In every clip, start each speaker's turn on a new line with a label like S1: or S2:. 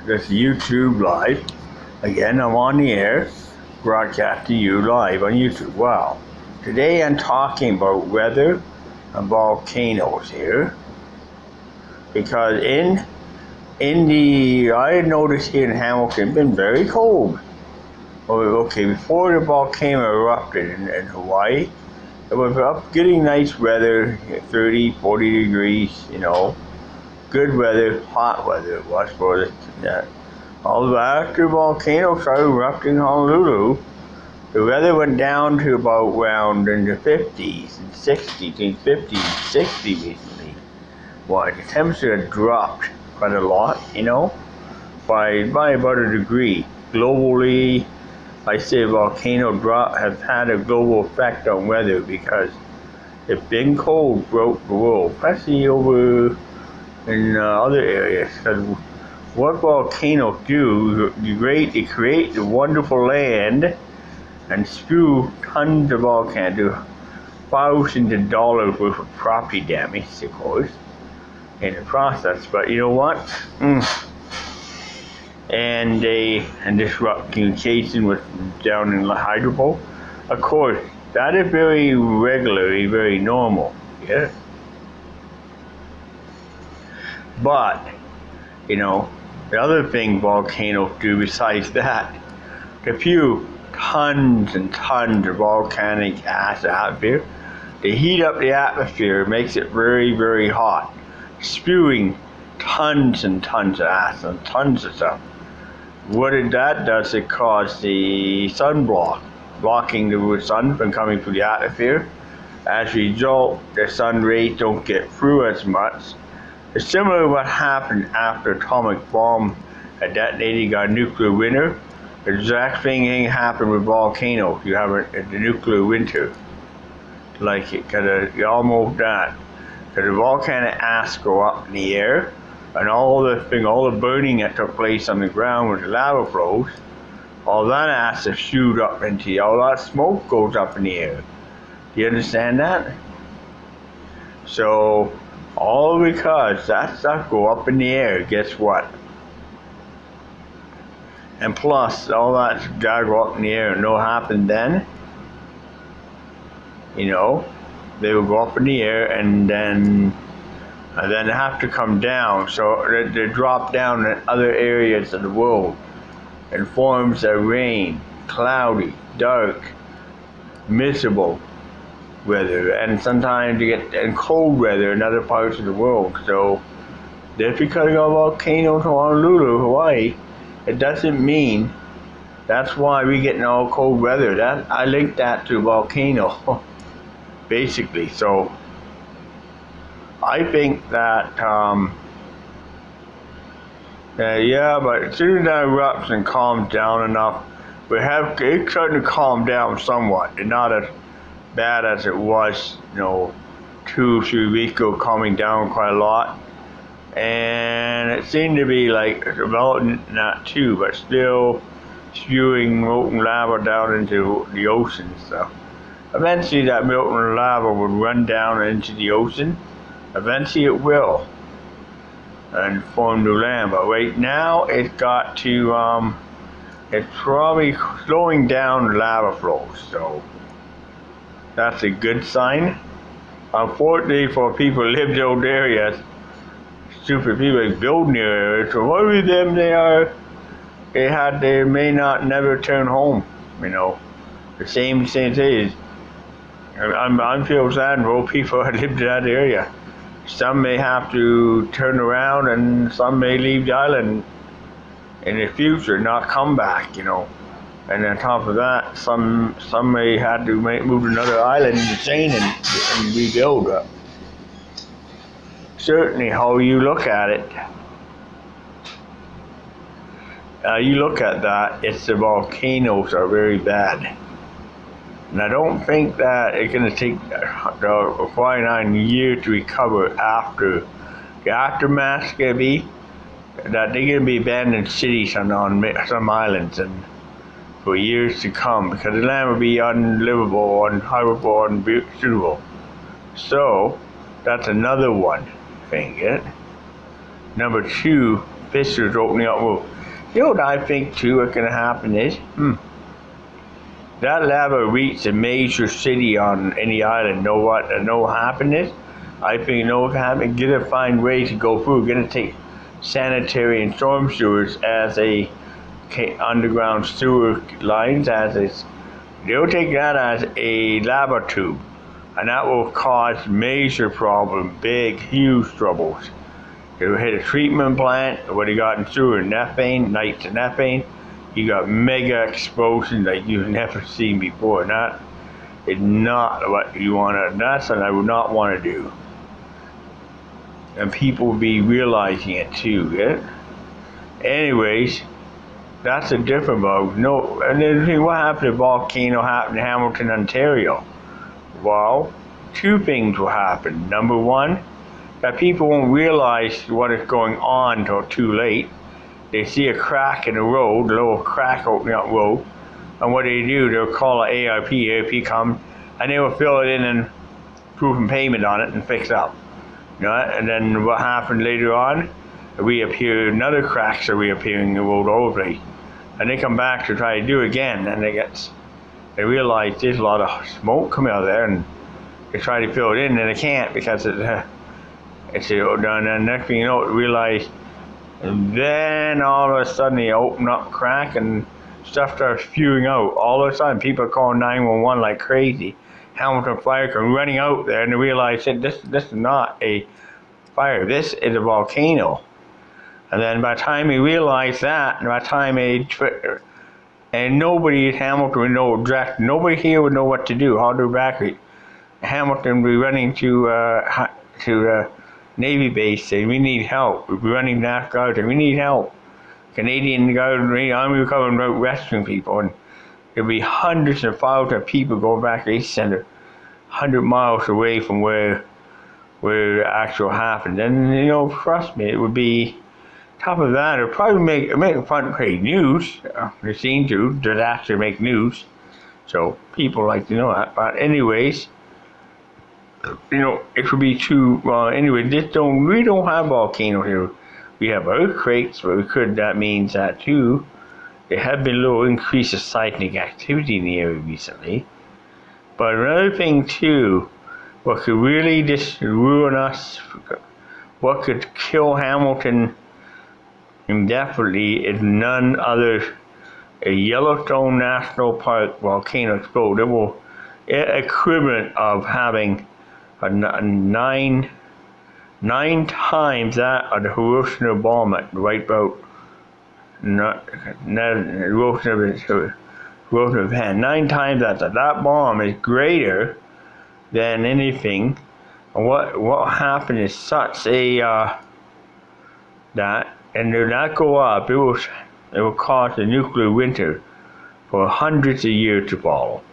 S1: this YouTube live. Again, I'm on the air, broadcasting you live on YouTube. Wow. Today I'm talking about weather and volcanoes here. Because I noticed here in Hamilton, it's been very cold. Okay, before the volcano erupted in Hawaii, it was up getting nice weather, 30, 40 degrees, good weather, hot weather it was for that. Although after the volcano started erupting in Honolulu, the weather went down to about around in the 50s and 60s, 50s, 60s recently. Well, the temperature had dropped quite a lot, by about a degree. Globally, I say volcano drop has had a global effect on weather because it's been cold throughout the world, especially over in other areas. Because what volcanoes do, they create the wonderful land and spew tons of volcanoes, thousands of dollars worth of property damage, of course, in the process. But you know what? And they disrupt communication with down in the hydropole. Of course, that is very regular, very normal. Yeah. But the other thing volcanoes do besides that, the few tons and tons of volcanic ash out there, they heat up the atmosphere, makes it very, very hot, spewing tons and tons of ash and tons of stuff. What that does, it causes the sunblock, blocking the sun from coming through the atmosphere. As a result, the sun rays don't get through as much. It's similar to what happened after atomic bomb had detonated, got a nuclear winter. The exact thing happened with volcanoes. You have the nuclear winter, like it, because almost that. Because the volcanic ash go up in the air, and all the burning that took place on the ground with the lava flows, all that ash is shoot up into all that smoke goes up in the air. Do you understand that? So, all because that stuff go up in the air, guess what? And plus, all that gotta go up in the air, and what happened then? They will go up in the air and then they have to come down. So they drop down in other areas of the world in forms of rain, cloudy, dark, miserable weather, and sometimes you get cold weather in other parts of the world. So just because you got a volcano in Honolulu, Hawaii, it doesn't mean that's why we get all cold weather. That I link that to volcano, basically. So I think that but as soon as that erupts and calms down enough, it's starting to calm down somewhat, and not as bad as it was, 2-3 weeks ago, calming down quite a lot. And it seemed to be like developing that too, but still spewing molten lava down into the ocean. So eventually that molten lava would run down into the ocean. Eventually it will, and form new land. But right now it's got to, it's probably slowing down lava flows. So that's a good sign. Unfortunately for people who live in those areas, stupid people that build near areas, so worry them they may not never turn home. The same thing. I'm feel sad for people that live in that area. Some may have to turn around, and some may leave the island in the future, not come back, And on top of that, some may have to move to another island in the chain and rebuild up. Certainly, how you look at it, you look at that, it's the volcanoes are very bad. And I don't think that it's going to take quite 9 years to recover after. The aftermath's going to be that they're going to be abandoned cities on some islands and for years to come, because the land will be unlivable, unhabitable, unsuitable. So, that's another one thing. Number two, fissures opening up. Well, you know what I think too what's going to happen is, that lava reached a major city on any island. Know what happened is? I think you know what happened? Gonna find ways to go through. Gonna take sanitary and storm sewers as a underground sewer lines they'll take that as a lava tube, and that will cause major problem, big, huge troubles. It'll hit a treatment plant. What you got in sewer? Methane, nights of methane. You got mega explosions like you've never seen before. And that is not what you want to. That's what I would not want to do. And people will be realizing it too. Yeah? Anyways, that's a different bug. No, and then what happened to the volcano happened in Hamilton, Ontario? Well, two things will happen. Number one, that people won't realize what is going on until too late. They see a crack in the road, a little crack opening up road, and what they do, they'll call an ARP. ARP comes, and they will fill it in and proof and payment on it and fix it up. You know, and then what happened later on? Another cracks are reappearing in the road all over the place. And they come back to try to do it again, and they realize there's a lot of smoke coming out of there, and they try to fill it in, and they can't because it's done. And next thing you know, realize, and then all of a sudden they open up crack and stuff starts spewing out. All of a sudden, people are calling 911 like crazy. Hamilton Fire come running out there, and they realize that this is not a fire. This is a volcano. And then by the time we realize that, and by the time and nobody in Hamilton would know exactly, nobody here would know what to do, how to evacuate. Hamilton would be running to Navy base saying, we need help. We'd be running National Guard saying, we need help. Canadian Guard, Army were coming out rescuing people, and there'd be hundreds of thousands of people going back to the East Center, 100 miles away from where the actual happened. And you know, trust me, it would be. Top of that, it'll probably make front page news. They seem to disaster make news, so people like to know that. But anyways, you know, it would be too. Anyway, we don't have volcanoes here. We have earthquakes, but that means that too. There have been a little increase of seismic activity in the area recently. But another thing too, what could really just ruin us, what could kill Hamilton indefinitely is none other a Yellowstone National Park volcano explode. It will equivalent of having nine times that of the Hiroshima bomb at right about Hiroshima 9 times that. That bomb is greater than anything. And what happened is such a that. And if that go up, it will cause a nuclear winter for hundreds of years to follow,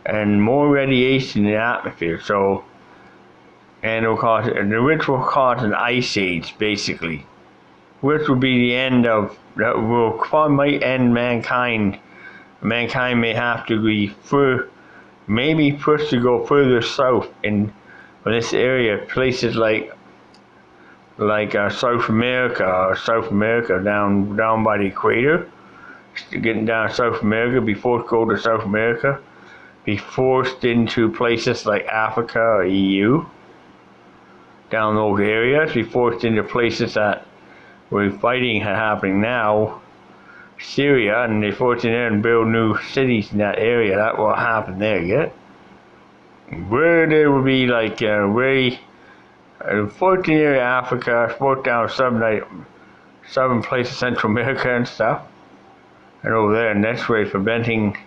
S1: and more radiation in the atmosphere. So, and which will cause an ice age, basically, which will be the end of that. Might end mankind. Mankind may have to be maybe pushed to go further south in this area, places like South America, down by the equator. Getting down South America, be forced to go to South America, be forced into places like Africa or EU, down those areas, be forced into places that where fighting happening now, Syria, and they forced in there and build new cities in that area. That will happen there yet. Where there will be like very 14 area Africa, sport down southern places, Central America and stuff, and over there, and that's where it's preventing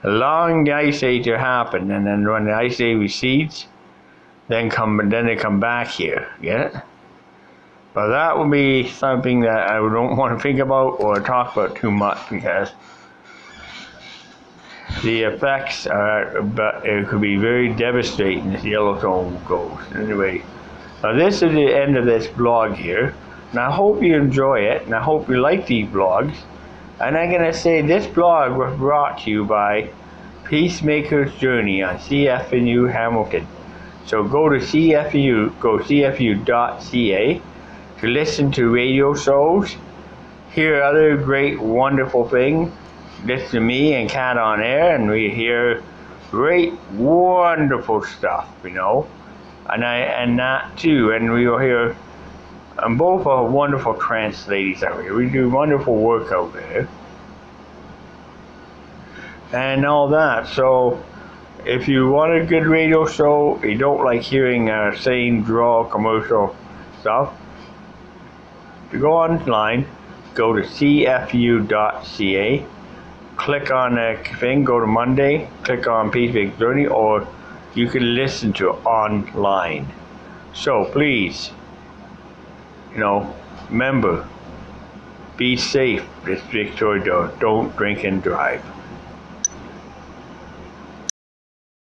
S1: allowing the ice age to happen. And then when the ice age recedes, then they come back here. Get it? But that would be something that I don't want to think about or talk about too much, because the effects but it could be very devastating if Yellowstone goes. Anyway. Now this is the end of this blog here, and I hope you enjoy it, and I hope you like these blogs. And I'm going to say this blog was brought to you by Peacemaker's Journey on CFNU Hamilton. So go to CFU, go cfu.ca, to listen to radio shows, hear other great, wonderful things. Listen to me and Cat on Air, and we hear great, wonderful stuff, you know. And that too, and we will hear. And both are wonderful trance ladies out here. We do wonderful work out there, and all that. So, if you want a good radio show, you don't like hearing same draw commercial stuff, you go online, go to cfu.ca, click on the thing, go to Monday, click on Pacific Journey, or you can listen to online. So please, you know, remember, be safe this Victoria. Don't drink and drive.